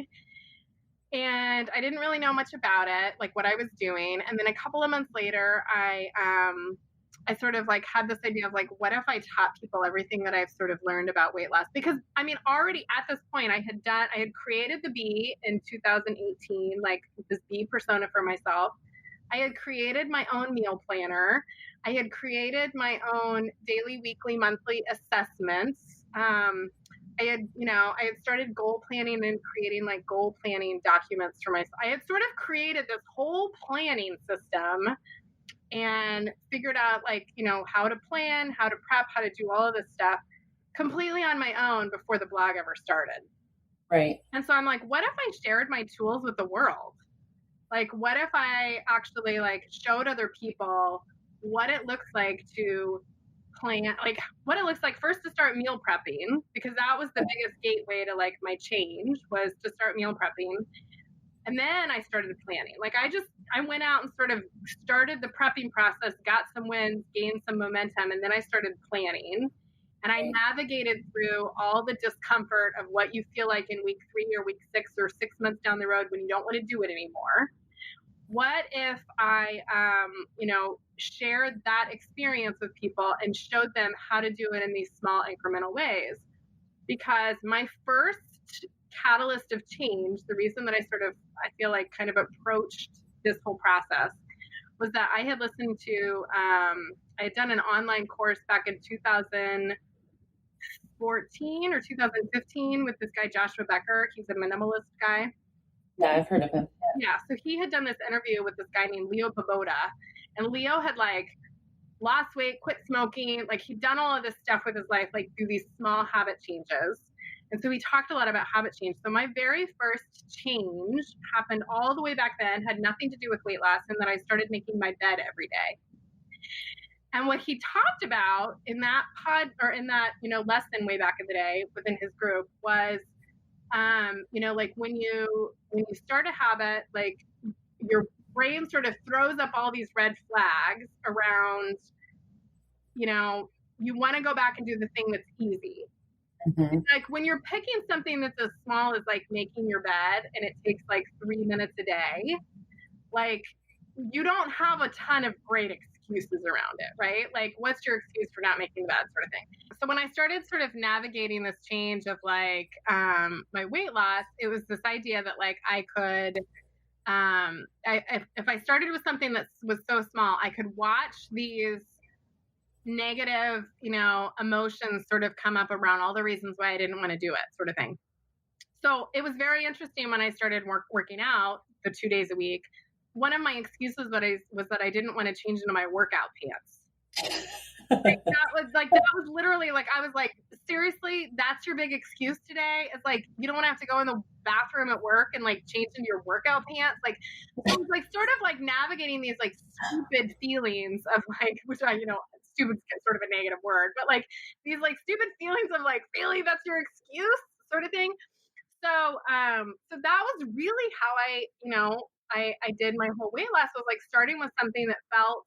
and I didn't really know much about it, like what I was doing. And then a couple of months later, I sort of like had this idea of like, what if I taught people everything that I've sort of learned about weight loss? Because I mean, already at this point, I had created the bee in 2018, like this bee persona for myself. I had created my own meal planner. I had created my own daily, weekly, monthly assessments. I had started goal planning and creating like goal planning documents for myself. I had sort of created this whole planning system and figured out like, how to plan, how to prep, how to do all of this stuff completely on my own before the blog ever started. Right. And so I'm like, what if I shared my tools with the world? Like, what if I actually like showed other people what it looks like to plan, like what it looks like first to start meal prepping, because that was the biggest gateway to like my change, was to start meal prepping. And then I started planning. Like I went out and sort of started the prepping process, got some wins, gained some momentum, and then I started planning. And I navigated through all the discomfort of what you feel like in week 3 or week 6 or 6 months down the road when you don't want to do it anymore. What if I, shared that experience with people and showed them how to do it in these small incremental ways? Because my first catalyst of change, the reason that I feel like kind of approached this whole process, was that I had listened to, I had done an online course back in 2014 or 2015 with this guy, Joshua Becker. He's a minimalist guy. Yeah, I've heard of him. Yeah, so he had done this interview with this guy named Leo Babauta, and Leo had like lost weight, quit smoking, like he'd done all of this stuff with his life, like through these small habit changes. And so we talked a lot about habit change. So my very first change happened all the way back then, had nothing to do with weight loss, and then I started making my bed every day. And what he talked about in that lesson way back in the day within his group was, like when you start a habit, like your brain sort of throws up all these red flags around, you want to go back and do the thing that's easy. Mm-hmm. Like when you're picking something that's as small as like making your bed and it takes like 3 minutes a day, like you don't have a ton of great excuses. excuses around it, right? Like, what's your excuse for not making the bed, sort of thing. So when I started sort of navigating this change of like my weight loss, it was this idea that like I could, if I started with something that was so small, I could watch these negative, emotions sort of come up around all the reasons why I didn't want to do it, sort of thing. So it was very interesting when I started working out the 2 days a week. One of my excuses was that I didn't want to change into my workout pants. that was literally like, I was like, seriously, that's your big excuse today? It's like, you don't want to have to go in the bathroom at work and like change into your workout pants. Like, it was like sort of like navigating these like stupid feelings of like, which stupid is sort of a negative word, but like these like stupid feelings of like, really, that's your excuse, sort of thing. So, so that was really how I did my whole weight loss, was like starting with something that felt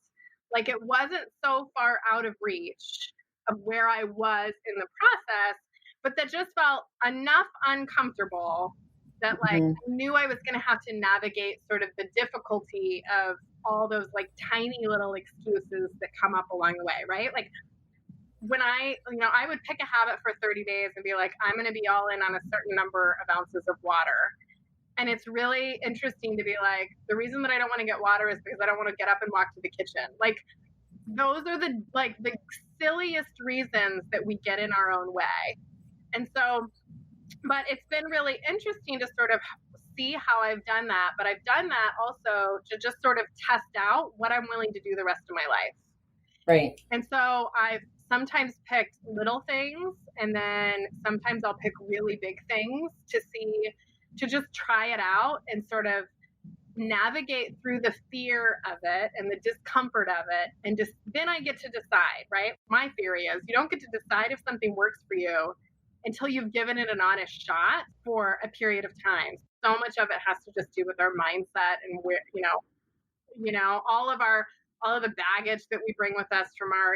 like it wasn't so far out of reach of where I was in the process, but that just felt enough uncomfortable that like I knew I was going to have to navigate sort of the difficulty of all those like tiny little excuses that come up along the way, right? Like when I would pick a habit for 30 days and be like, I'm going to be all in on a certain number of ounces of water. And it's really interesting to be like, the reason that I don't want to get water is because I don't want to get up and walk to the kitchen. Like, those are the silliest reasons that we get in our own way. And so, but it's been really interesting to sort of see how I've done that. But I've done that also to just sort of test out what I'm willing to do the rest of my life. Right. And so I've sometimes picked little things, and then sometimes I'll pick really big things to just try it out and sort of navigate through the fear of it and the discomfort of it. And just then I get to decide, right? My theory is you don't get to decide if something works for you until you've given it an honest shot for a period of time. So much of it has to just do with our mindset and where, all of the baggage that we bring with us from our,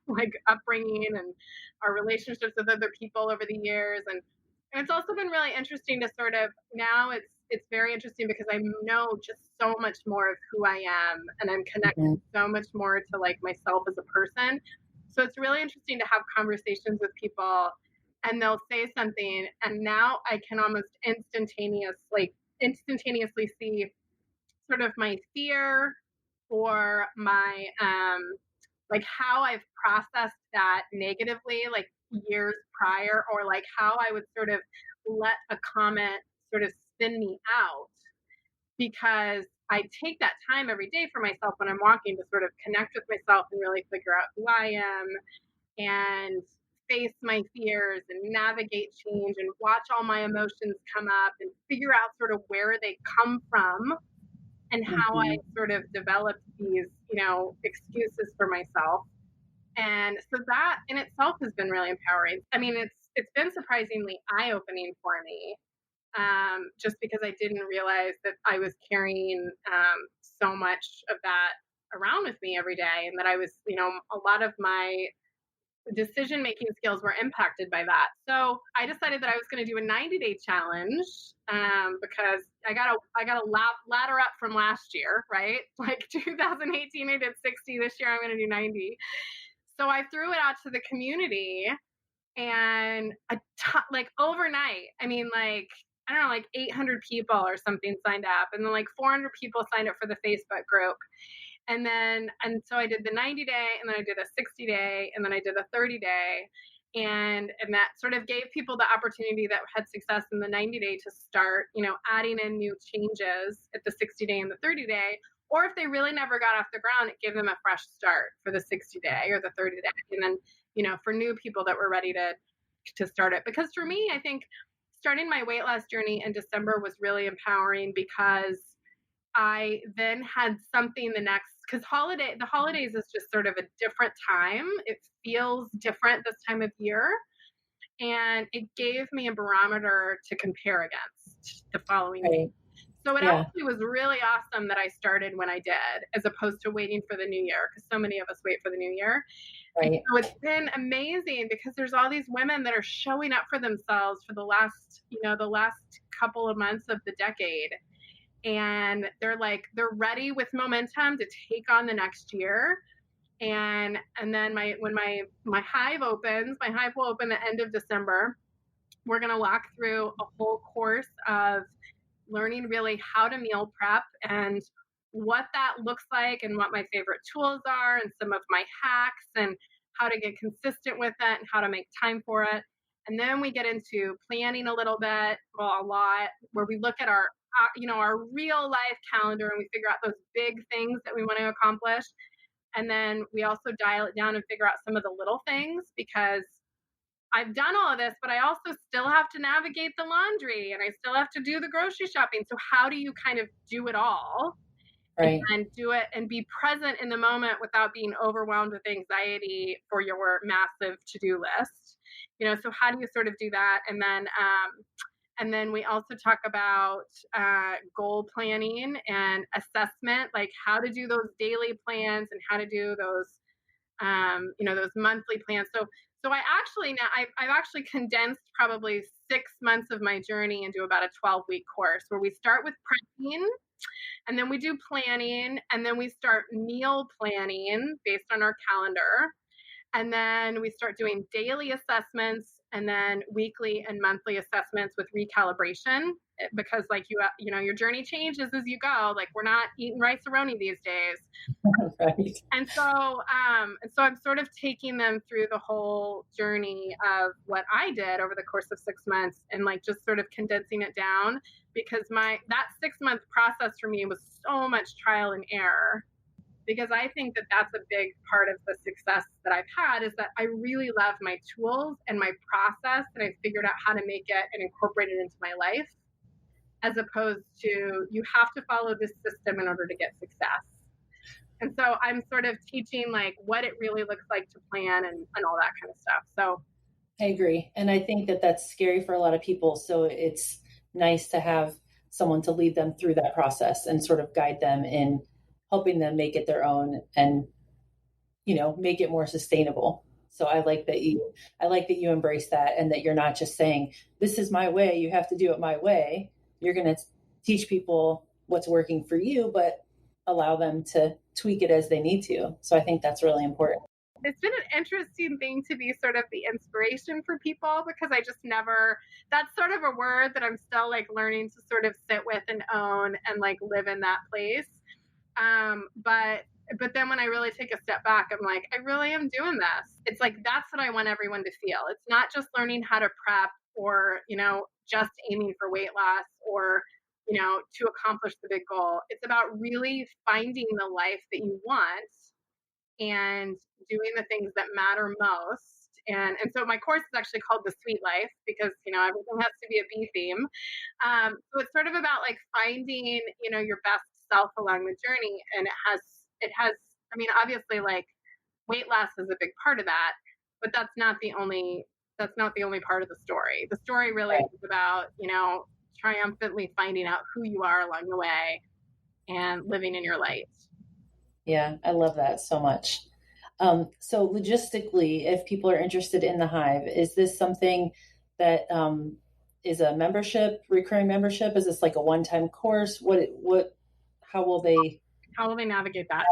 like upbringing and our relationships with other people over the years. And it's also been really interesting to sort of, now it's very interesting because I know just so much more of who I am, and I'm connected so much more to like myself as a person. So it's really interesting to have conversations with people, and they'll say something, and now I can almost instantaneously see sort of my fear or my like how I've processed that negatively like years prior, or like how I would sort of let a comment sort of spin me out, because I take that time every day for myself when I'm walking to sort of connect with myself and really figure out who I am and face my fears and navigate change and watch all my emotions come up and figure out sort of where they come from and how I sort of developed these, excuses for myself. And so that in itself has been really empowering. I mean, it's been surprisingly eye-opening for me, just because I didn't realize that I was carrying so much of that around with me every day, and that I was, a lot of my decision-making skills were impacted by that. So I decided that I was going to do a 90-day challenge, because I got a ladder up from last year, right? Like 2018, I did 60. This year, I'm going to do 90. So I threw it out to the community, and like overnight, I mean, like, I don't know, like 800 people or something signed up, and then like 400 people signed up for the Facebook group. And so I did the 90-day, and then I did a 60-day, and then I did a 30-day. And that sort of gave people the opportunity that had success in the 90-day to start, adding in new changes at the 60-day and the 30-day. Or if they really never got off the ground, it gave them a fresh start for the 60-day or the 30-day. And then, for new people that were ready to start it. Because for me, I think starting my weight loss journey in December was really empowering, because I then had something because the holidays is just sort of a different time. It feels different this time of year. And it gave me a barometer to compare against the following week. So it actually was really awesome that I started when I did, as opposed to waiting for the new year, because so many of us wait for the new year. Right. And so it's been amazing, because there's all these women that are showing up for themselves for the last couple of months of the decade. and they're ready with momentum to take on the next year. And then when my hive opens, my hive will open the end of December. We're going to walk through a whole course of learning really how to meal prep and what that looks like and what my favorite tools are and some of my hacks and how to get consistent with it and how to make time for it. And then we get into planning a little bit, well, a lot, where we look at our real life calendar and we figure out those big things that we want to accomplish. And then we also dial it down and figure out some of the little things, because I've done all of this, but I also still have to navigate the laundry and I still have to do the grocery shopping. So how do you kind of do it all? Right. And do it and be present in the moment without being overwhelmed with anxiety for your massive to-do list? So how do you sort of do that? And then we also talk about goal planning and assessment, like how to do those daily plans and how to do those, those monthly plans. So I've actually condensed probably 6 months of my journey into about a 12-week course where we start with prepping, and then we do planning, and then we start meal planning based on our calendar. And then we start doing daily assessments and then weekly and monthly assessments with recalibration, because your journey changes as you go. Like, we're not eating rice-a-roni these days. Right. And so I'm sort of taking them through the whole journey of what I did over the course of 6 months and like just sort of condensing it down, because that 6-month process for me was so much trial and error. Because I think that that's a big part of the success that I've had, is that I really love my tools and my process, and I figured out how to make it and incorporate it into my life, as opposed to you have to follow this system in order to get success. And so I'm sort of teaching like what it really looks like to plan and all that kind of stuff. So I agree. And I think that that's scary for a lot of people. So it's nice to have someone to lead them through that process and sort of guide them in helping them make it their own and, make it more sustainable. So I like that you embrace that, and that you're not just saying, this is my way, you have to do it my way. You're going to teach people what's working for you, but allow them to tweak it as they need to. So I think that's really important. It's been an interesting thing to be sort of the inspiration for people, because I just that's sort of a word that I'm still like learning to sort of sit with and own and like live in that place. But then when I really take a step back, I'm like, I really am doing this. It's like, that's what I want everyone to feel. It's not just learning how to prep or, just aiming for weight loss or, to accomplish the big goal. It's about really finding the life that you want and doing the things that matter most. And so my course is actually called The Sweet Life, because, everything has to be a bee theme. So it's sort of about like finding, your best self along the journey. And it has, obviously like weight loss is a big part of that, but that's not the only part of the story. The story really is about, triumphantly finding out who you are along the way and living in your light. Yeah, I love that so much. So logistically, if people are interested in the Hive, is this something that is a recurring membership? Is this like a one-time course? How will they navigate that?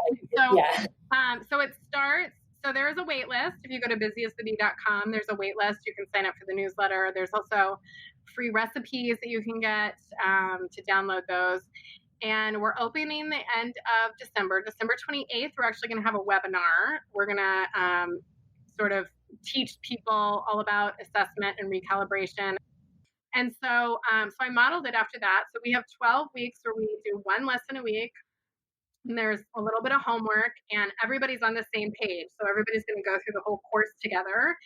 So it starts. So there is a wait list. If you go to busyasthebee.com, there's a wait list. You can sign up for the newsletter. There's also free recipes that you can get to download those. And we're opening the end of December 28th. We're actually going to have a webinar. We're going to sort of teach people all about assessment and recalibration. And so I modeled it after that. So we have 12 weeks where we do one lesson a week. And there's a little bit of homework, and everybody's on the same page. So everybody's going to go through the whole course together.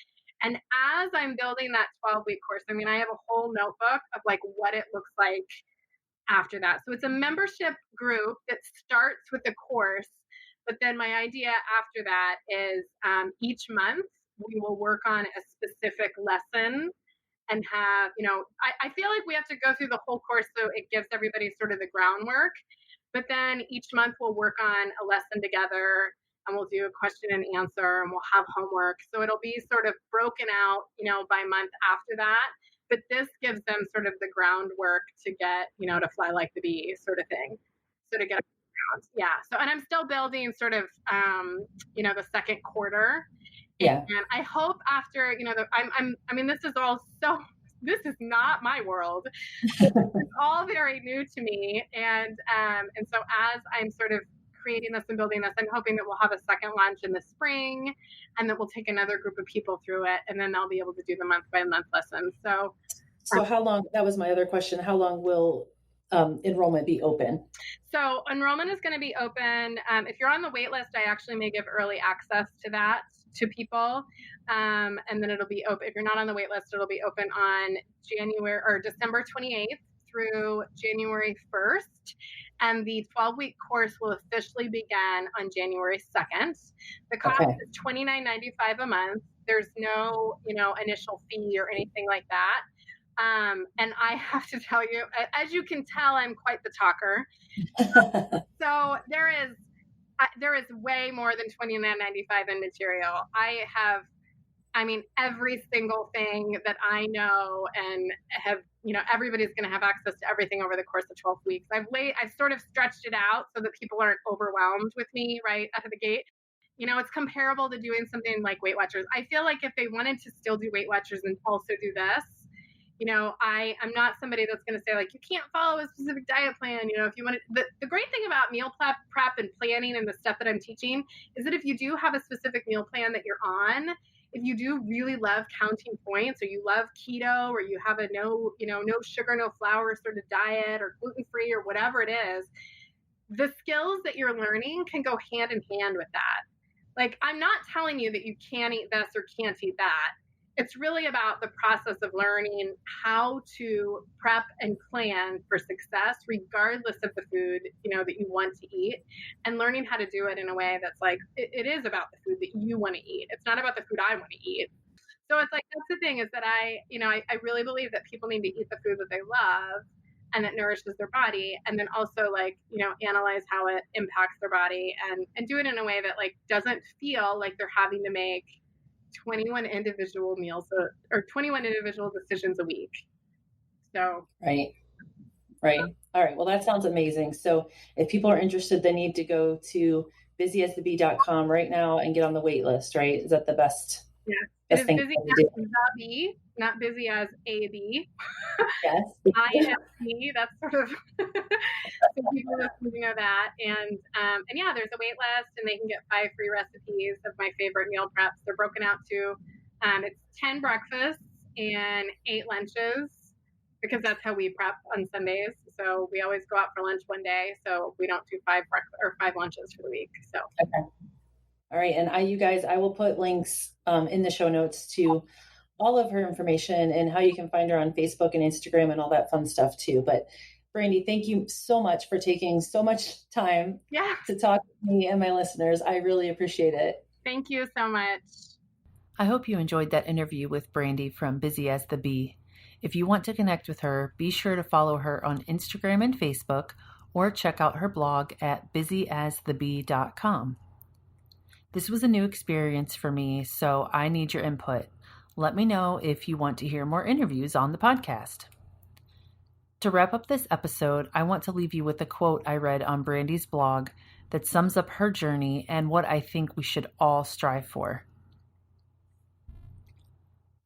And as I'm building that 12-week course, I have a whole notebook of like what it looks like after that. So it's a membership group that starts with the course. But then my idea after that is each month we will work on a specific lesson and have, I feel like we have to go through the whole course so it gives everybody sort of the groundwork. But then each month we'll work on a lesson together, and we'll do a question and answer, and we'll have homework. So it'll be sort of broken out, by month after that. but this gives them sort of the groundwork to get, to fly like the bee sort of thing. So to get around. Yeah. So, and I'm still building sort of, the second quarter. Yeah. And I hope after, this is not my world. It's all very new to me. And so as I'm sort of creating this and building this, I'm hoping that we'll have a second launch in the spring, and that we'll take another group of people through it, and then they'll be able to do the month by month lessons. So how long, that was my other question, how long will enrollment be open? So enrollment is going to be open. If you're on the wait list, I actually may give early access to that to people. And then it'll be open. If you're not on the wait list, it'll be open on December 28th through January 1st. And the 12-week course will officially begin on January 2nd. The cost is $29.95 a month. There's no, initial fee or anything like that. And I have to tell you, as you can tell, I'm quite the talker. So there is way more than $29.95 in material. Every single thing that I know and have, everybody's going to have access to everything over the course of 12 weeks. I've sort of stretched it out so that people aren't overwhelmed with me right out of the gate. It's comparable to doing something like Weight Watchers. I feel like if they wanted to still do Weight Watchers and also do this, I'm not somebody that's going to say, like, you can't follow a specific diet plan. If you want to, the great thing about meal prep and planning and the stuff that I'm teaching is that if you do have a specific meal plan that you're on, if you do really love counting points, or you love keto, or you have a no sugar, no flour sort of diet, or gluten-free, or whatever it is, the skills that you're learning can go hand in hand with that. Like, I'm not telling you that you can't eat this or can't eat that. It's really about the process of learning how to prep and plan for success, regardless of the food, that you want to eat, and learning how to do it in a way that's like, it is about the food that you want to eat. It's not about the food I want to eat. So it's like, that's the thing, is that I really believe that people need to eat the food that they love and that nourishes their body. And then also, like, analyze how it impacts their body, and do it in a way that, like, doesn't feel like they're having to make 21 individual meals or 21 individual decisions a week. So right. All right, well, that sounds amazing. So if people are interested, they need to go to busyasthebee.com right now and get on the wait list, right? Is that the best? Yeah, best it is thing busy to do? as the bee, not busy as a bee. Yes. ISB, that's sort of so people just know that. And yeah, there's a wait list, and they can get 5 free recipes of my favorite meal preps. They're broken out to it's 10 breakfasts and 8 lunches, because that's how we prep on Sundays. So we always go out for lunch one day, so we don't do 5 lunches for the week. So okay. All right, and you guys, I will put links in the show notes to all of her information and how you can find her on Facebook and Instagram and all that fun stuff too. But Brandy, thank you so much for taking so much time to talk to me and my listeners. I really appreciate it. Thank you so much. I hope you enjoyed that interview with Brandy from Busy as the Bee. If you want to connect with her, be sure to follow her on Instagram and Facebook, or check out her blog at busyasthebee.com. This was a new experience for me, so I need your input. Let me know if you want to hear more interviews on the podcast. To wrap up this episode, I want to leave you with a quote I read on Brandy's blog that sums up her journey and what I think we should all strive for.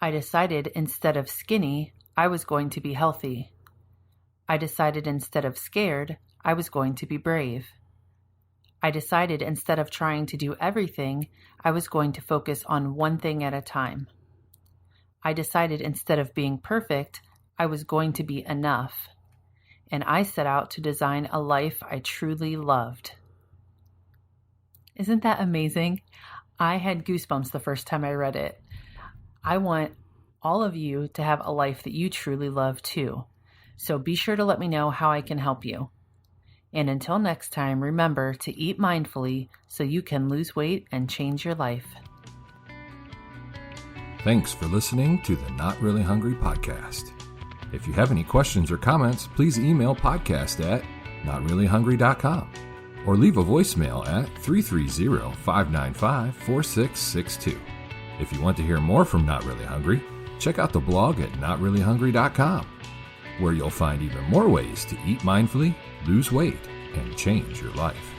I decided instead of skinny, I was going to be healthy. I decided instead of scared, I was going to be brave. I decided instead of trying to do everything, I was going to focus on one thing at a time. I decided instead of being perfect, I was going to be enough. And I set out to design a life I truly loved. Isn't that amazing? I had goosebumps the first time I read it. I want all of you to have a life that you truly love too. So be sure to let me know how I can help you. And until next time, remember to eat mindfully so you can lose weight and change your life. Thanks for listening to the Not Really Hungry podcast. If you have any questions or comments, please email podcast@notreallyhungry.com or leave a voicemail at 330-595-4662. If you want to hear more from Not Really Hungry, check out the blog at notreallyhungry.com, where you'll find even more ways to eat mindfully, lose weight, and change your life.